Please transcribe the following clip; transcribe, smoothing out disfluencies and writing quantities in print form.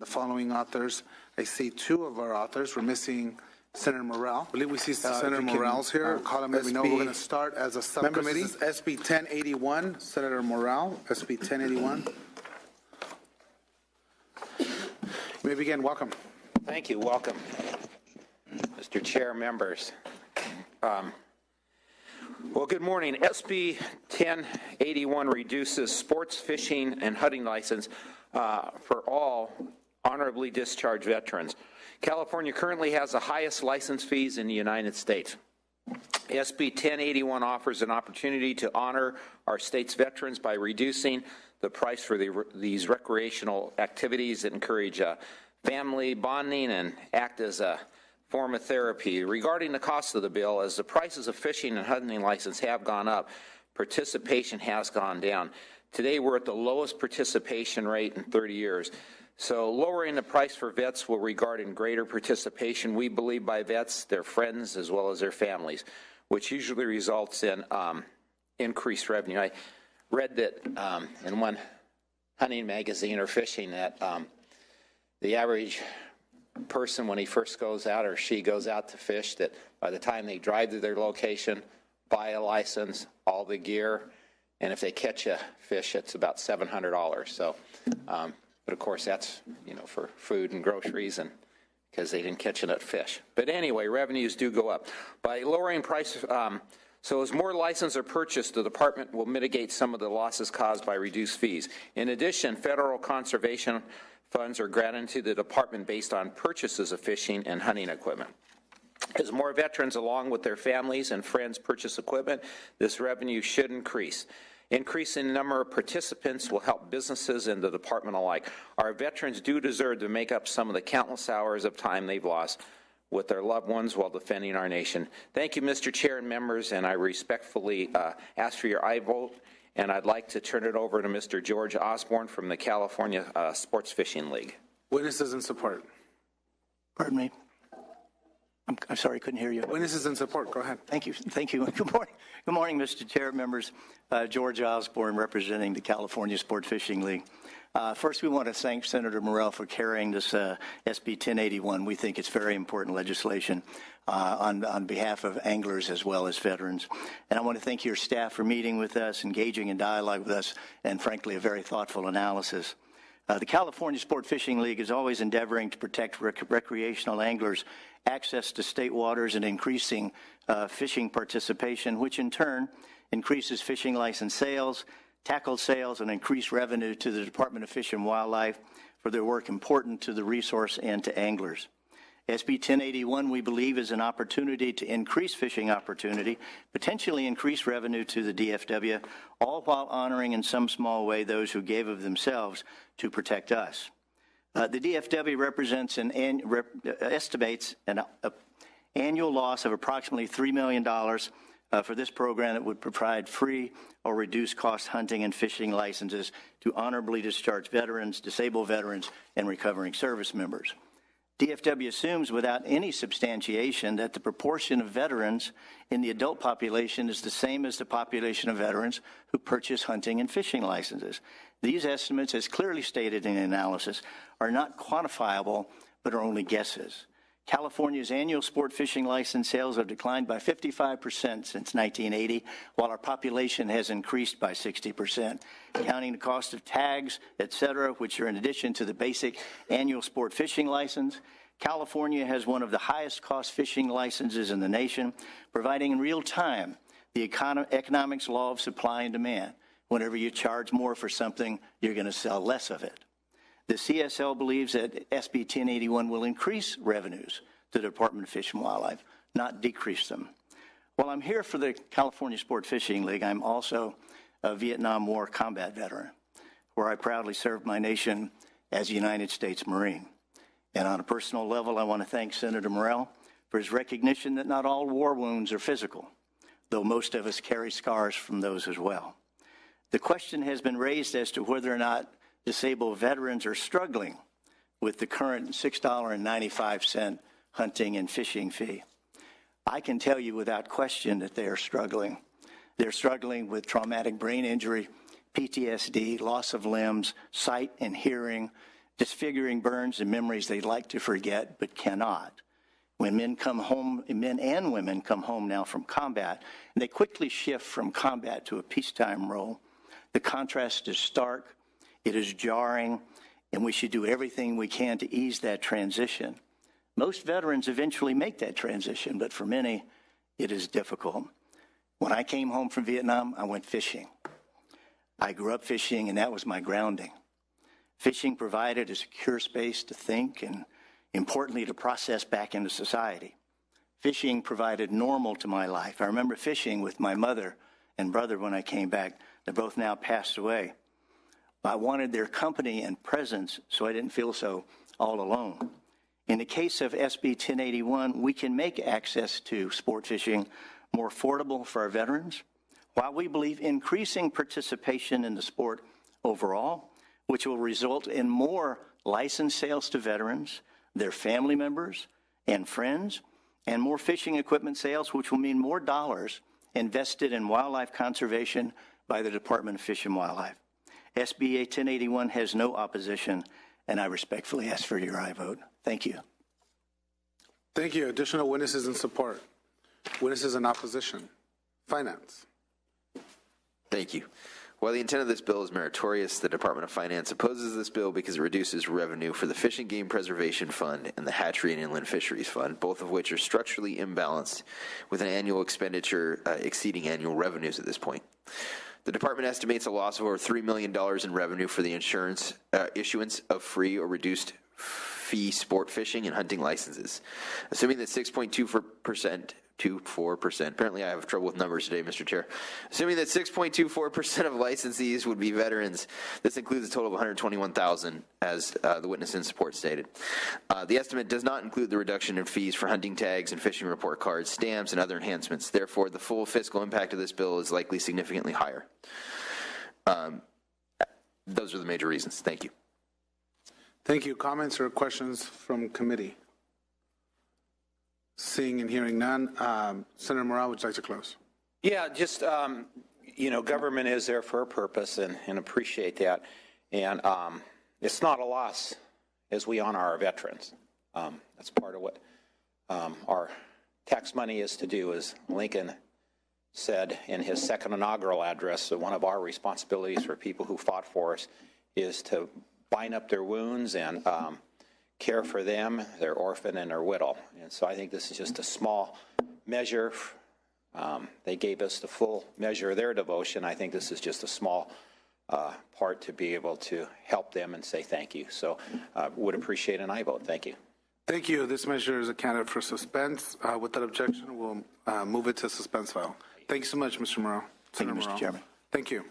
The following authors. I see two of our authors. We're missing Senator Morrell. I believe we see Senator Morrell's here. Call him. Let me know. We're going to start as a subcommittee. Members, this is SB 1081. Senator Morrell, SB 1081. You may begin. Welcome. Thank you. Welcome, Mr. Chair, members. Well, good morning. SB 1081 reduces sports fishing and hunting license for all honorably discharged veterans. California currently has the highest license fees in the United States. SB 1081 offers an opportunity to honor our state's veterans by reducing the price for these recreational activities that encourage family bonding and act as a form of therapy. Regarding the cost of the bill, as the prices of fishing and hunting license have gone up, participation has gone down. Today we're at the lowest participation rate in 30 years. So lowering the price for vets will result in greater participation, we believe, by vets, their friends, as well as their families, which usually results in increased revenue. I read that in one hunting magazine or fishing that the average person, when he first goes out or she goes out to fish, that by the time they drive to their location, buy a license, all the gear, and if they catch a fish, it's about $700. So, but of course that's, for food and groceries and because they didn't catch enough fish. But anyway, revenues do go up. By lowering price, so as more licenses are purchased, the department will mitigate some of the losses caused by reduced fees. In addition, federal conservation funds are granted to the department based on purchases of fishing and hunting equipment. As more veterans, along with their families and friends, purchase equipment, this revenue should increase. Increasing the number of participants will help businesses and the department alike. Our veterans do deserve to make up some of the countless hours of time they've lost with their loved ones while defending our nation. Thank you, Mr. Chair and members, and I respectfully ask for your aye vote, and I'd like to turn it over to Mr. George Osborne from the California Sports Fishing League. Witnesses in support. Pardon me. I'm sorry, I couldn't hear you. Witnesses in support. Go ahead. Thank you. Thank you. Good morning. Good morning, Mr. Chair, members. George Osborne, representing the California Sport Fishing League. First, we want to thank Senator Morrell for carrying this SB 1081. We think it's very important legislation on behalf of anglers as well as veterans. And I want to thank your staff for meeting with us, engaging in dialogue with us, and frankly, a very thoughtful analysis. The California Sport Fishing League is always endeavoring to protect recreational anglers' access to state waters and increasing fishing participation, which in turn increases fishing license sales, tackle sales, and increased revenue to the Department of Fish and Wildlife for their work important to the resource and to anglers. SB 1081, we believe, is an opportunity to increase fishing opportunity, potentially increase revenue to the DFW, all while honoring in some small way those who gave of themselves to protect us. The DFW represents estimates an annual loss of approximately $3 million for this program that would provide free or reduced cost hunting and fishing licenses to honorably discharged veterans, disabled veterans, and recovering service members. DFW assumes without any substantiation that the proportion of veterans in the adult population is the same as the population of veterans who purchase hunting and fishing licenses. These estimates, as clearly stated in the analysis, are not quantifiable, but are only guesses. California's annual sport fishing license sales have declined by 55% since 1980, while our population has increased by 60%. Counting the cost of tags, et cetera, which are in addition to the basic annual sport fishing license, California has one of the highest cost fishing licenses in the nation, providing in real time the economics law of supply and demand. Whenever you charge more for something, you're going to sell less of it. The CSL believes that SB 1081 will increase revenues to the Department of Fish and Wildlife, not decrease them. While I'm here for the California Sport Fishing League, I'm also a Vietnam War combat veteran, where I proudly served my nation as a United States Marine. And on a personal level, I want to thank Senator Morrell for his recognition that not all war wounds are physical, though most of us carry scars from those as well. The question has been raised as to whether or not disabled veterans are struggling with the current $6.95 hunting and fishing fee. I can tell you without question that they are struggling. They're struggling with traumatic brain injury, PTSD, loss of limbs, sight and hearing, disfiguring burns and memories they'd like to forget but cannot. When men and women come home now from combat, and they quickly shift from combat to a peacetime role, the contrast is stark, it is jarring, and we should do everything we can to ease that transition. Most veterans eventually make that transition, but for many, it is difficult. When I came home from Vietnam, I went fishing. I grew up fishing, and that was my grounding. Fishing provided a secure space to think and, importantly, to process back into society. Fishing provided normal to my life. I remember fishing with my mother and brother when I came back. They're both now passed away. I wanted their company and presence so I didn't feel so all alone. In the case of SB 1081, we can make access to sport fishing more affordable for our veterans, while we believe increasing participation in the sport overall, which will result in more license sales to veterans, their family members, and friends, and more fishing equipment sales, which will mean more dollars invested in wildlife conservation by the Department of Fish and Wildlife. SB 1081 has no opposition, and I respectfully ask for your aye vote. Thank you. Thank you. Additional witnesses in support. Witnesses in opposition. Finance. Thank you. While the intent of this bill is meritorious, the Department of Finance opposes this bill because it reduces revenue for the Fish and Game Preservation Fund and the Hatchery and Inland Fisheries Fund, both of which are structurally imbalanced with an annual expenditure exceeding annual revenues at this point. The department estimates a loss of over $3 million in revenue for the issuance of free or reduced fee sport fishing and hunting licenses. Assuming that 6.24%, apparently I have trouble with numbers today, Mr. Chair. Assuming that 6.24% of licensees would be veterans, this includes a total of 121,000, as the witness in support stated. The estimate does not include the reduction in fees for hunting tags and fishing report cards, stamps, and other enhancements. Therefore, the full fiscal impact of this bill is likely significantly higher. Those are the major reasons. Thank you. Thank you. Comments or questions from committee? Seeing and hearing none. Senator Morale, would you like to close? Yeah, just, government is there for a purpose and appreciate that. And it's not a loss as we honor our veterans. That's part of what our tax money is to do, as Lincoln said in his second inaugural address, that one of our responsibilities for people who fought for us is to bind up their wounds and care for them, their orphan, and their widow. And so I think this is just a small measure. They gave us the full measure of their devotion. I think this is just a small part to be able to help them and say thank you. So would appreciate an aye vote. Thank you. Thank you. This measure is a candidate for suspense. With that objection, we'll move it to suspense file. Thank you so much, Mr. Morale. Thank you, Mr. Chairman. Thank you.